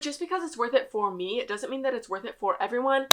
Just because it's worth it for me, it doesn't mean that it's worth it for everyone.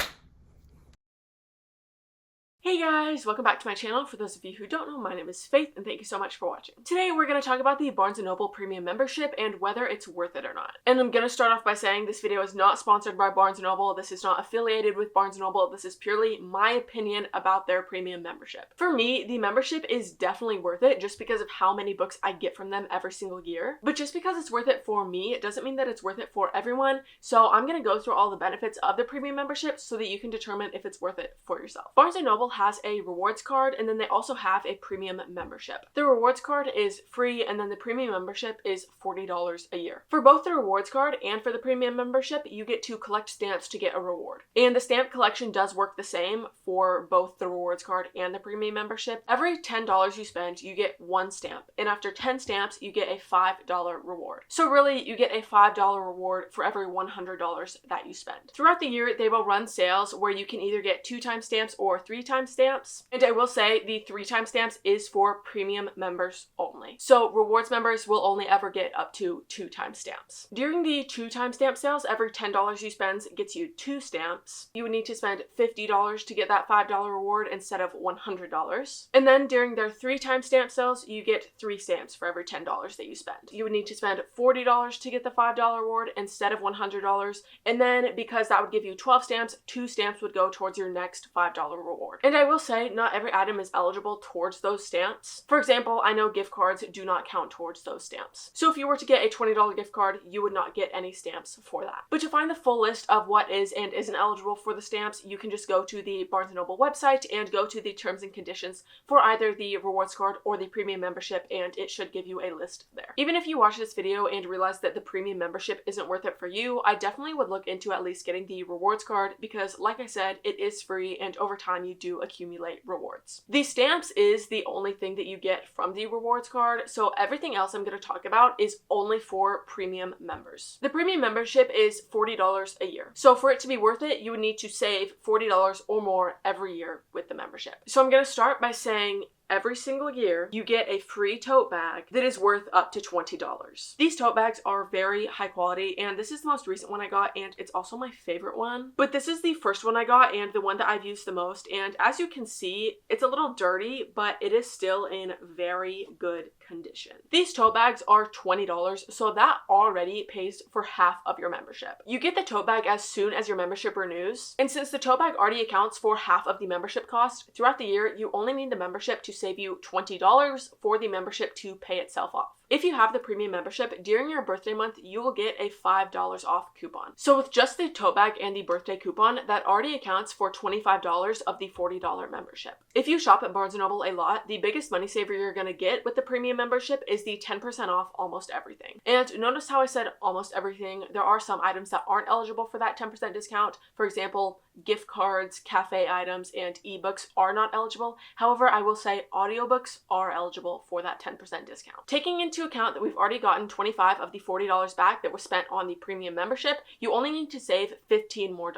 Hey guys, welcome back to my channel. For those of you who don't know, my name is Faith and thank you so much for watching. Today we're going to talk about the Barnes & Noble premium membership and whether it's worth it or not. And I'm going to start off by saying this video is not sponsored by Barnes & Noble. This is not affiliated with Barnes & Noble. This is purely my opinion about their premium membership. For me, the membership is definitely worth it just because of how many books I get from them every single year. But just because it's worth it for me, it doesn't mean that it's worth it for everyone. So I'm going to go through all the benefits of the premium membership so that you can determine if it's worth it for yourself. Barnes & Noble has a rewards card and then they also have a premium membership. The rewards card is free and then the premium membership is $40 a year. For both the rewards card and for the premium membership, you get to collect stamps to get a reward. And the stamp collection does work the same for both the rewards card and the premium membership. Every $10 you spend, you get one stamp. And after 10 stamps, you get a $5 reward. So really, you get a $5 reward for every $100 that you spend. Throughout the year, they will run sales where you can either get 2x stamps or 3x stamps. And I will say the 3x stamps is for premium members only. So rewards members will only ever get up to 2x stamps. During the 2x stamp sales, every $10 you spend gets you 2 stamps. You would need to spend $50 to get that $5 reward instead of $100. And then during their 3x stamp sales, you get 3 stamps for every $10 that you spend. You would need to spend $40 to get the $5 reward instead of $100. And then because that would give you 12 stamps, 2 stamps would go towards your next $5 reward. And I will say not every item is eligible towards those stamps. For example, I know gift cards do not count towards those stamps. So if you were to get a $20 gift card, you would not get any stamps for that. But to find the full list of what is and isn't eligible for the stamps, you can just go to the Barnes & Noble website and go to the terms and conditions for either the rewards card or the premium membership, and it should give you a list there. Even if you watch this video and realize that the premium membership isn't worth it for you, I definitely would look into at least getting the rewards card because, like I said, it is free and over time you do accumulate rewards. The stamps is the only thing that you get from the rewards card, so everything else I'm going to talk about is only for premium members. The premium membership is $40 a year. So for it to be worth it, you would need to save $40 or more every year with the membership. So I'm going to start by saying every single year, you get a free tote bag that is worth up to $20. These tote bags are very high quality, and this is the most recent one I got, and it's also my favorite one. But this is the first one I got, and the one that I've used the most, and as you can see, it's a little dirty, but it is still in very good condition. These tote bags are $20, so that already pays for half of your membership. You get the tote bag as soon as your membership renews, and since the tote bag already accounts for half of the membership cost, throughout the year, you only need the membership to save you $20 for the membership to pay itself off. If you have the premium membership, during your birthday month, you will get a $5 off coupon. So with just the tote bag and the birthday coupon, that already accounts for $25 of the $40 membership. If you shop at Barnes & Noble a lot, the biggest money saver you're going to get with the premium membership is the 10% off almost everything. And notice how I said almost everything. There are some items that aren't eligible for that 10% discount. For example, gift cards, cafe items, and ebooks are not eligible. However, I will say audiobooks are eligible for that 10% discount. Taking into account that we've already gotten $25 of the $40 back that was spent on the premium membership, you only need to save $15 more.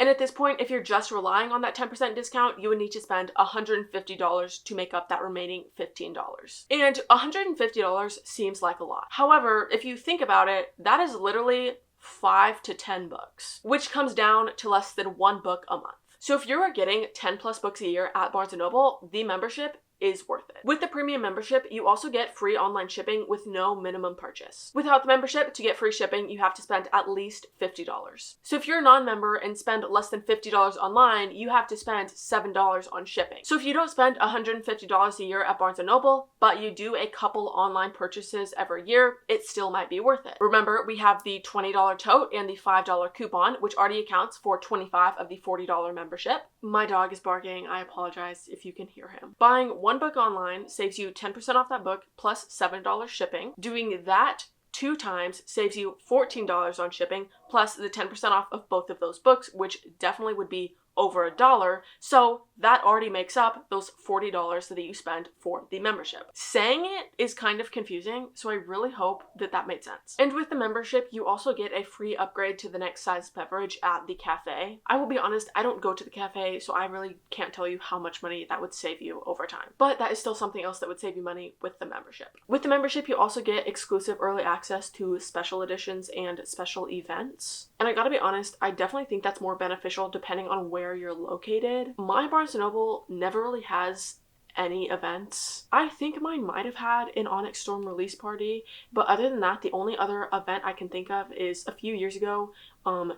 And at this point, if you're just relying on that 10% discount, you would need to spend $150 to make up that remaining $15. And $150 seems like a lot. However, if you think about it, that is literally 5 to 10 books, which comes down to less than 1 book a month. So if you're getting 10 plus books a year at Barnes & Noble, the membership is worth it. With the premium membership, you also get free online shipping with no minimum purchase. Without the membership, to get free shipping, you have to spend at least $50. So if you're a non-member and spend less than $50 online, you have to spend $7 on shipping. So if you don't spend $150 a year at Barnes & Noble, but you do a couple online purchases every year, it still might be worth it. Remember, we have the $20 tote and the $5 coupon, which already accounts for $25 of the $40 membership. My dog is barking. I apologize if you can hear him. Buying one book online saves you 10% off that book plus $7 shipping. Doing that 2 times saves you $14 on shipping plus the 10% off of both of those books, which definitely would be over $1, so that already makes up those $40 that you spend for the membership. Saying it is kind of confusing, so I really hope that that made sense. And with the membership, you also get a free upgrade to the next size beverage at the cafe. I will be honest, I don't go to the cafe, so I really can't tell you how much money that would save you over time. But that is still something else that would save you money with the membership. With the membership, you also get exclusive early access to special editions and special events. And I gotta be honest, I definitely think that's more beneficial depending on where you're located. My Barnes & Noble never really has any events. I think mine might have had an Onyx Storm release party, but other than that, the only other event I can think of is a few years ago,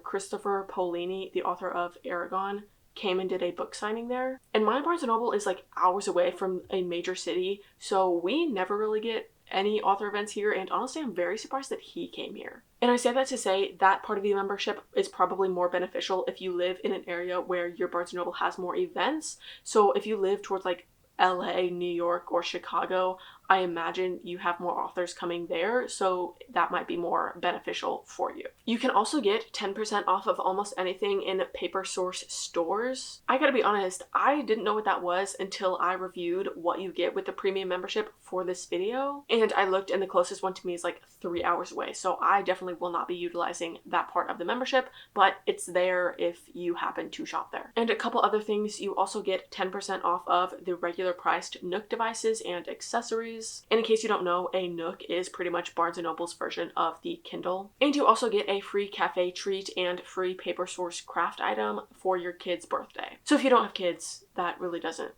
Christopher Paolini, the author of Aragon, came and did a book signing there. And my Barnes & Noble is like hours away from a major city, so we never really get any author events here, and honestly I'm very surprised that he came here. And I say that to say that part of the membership is probably more beneficial if you live in an area where your Barnes & Noble has more events. So if you live towards like LA, New York, or Chicago, I imagine you have more authors coming there, so that might be more beneficial for you. You can also get 10% off of almost anything in Paper Source stores. I gotta be honest, I didn't know what that was until I reviewed what you get with the premium membership for this video, and I looked and the closest one to me is like 3 hours away, so I definitely will not be utilizing that part of the membership, but it's there if you happen to shop there. And a couple other things, you also get 10% off of the regular priced Nook devices and accessories. And in case you don't know, a Nook is pretty much Barnes & Noble's version of the Kindle. And you also get a free cafe treat and free Paper Source craft item for your kid's birthday. So if you don't have kids, that really doesn't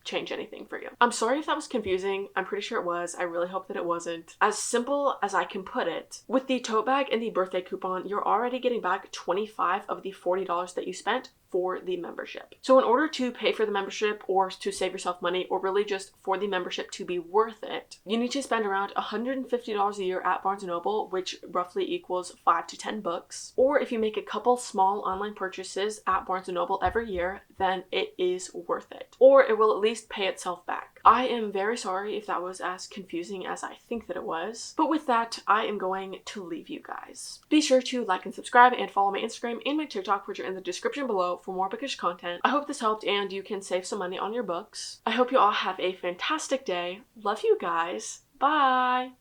change anything for you. I'm sorry if that was confusing. I'm pretty sure it was. I really hope that it wasn't. As simple as I can put it, with the tote bag and the birthday coupon, you're already getting back 25 of the $40 that you spent for the membership. So in order to pay for the membership or to save yourself money, or really just for the membership to be worth it, you need to spend around $150 a year at Barnes & Noble, which roughly equals 5 to 10 books. Or if you make a couple small online purchases at Barnes & Noble every year, then it is worth it. Or it will at least pay itself back. I am very sorry if that was as confusing as I think that it was. But with that, I am going to leave you guys. Be sure to like and subscribe and follow my Instagram and my TikTok, which are in the description below, for more bookish content. I hope this helped and you can save some money on your books. I hope you all have a fantastic day. Love you guys. Bye!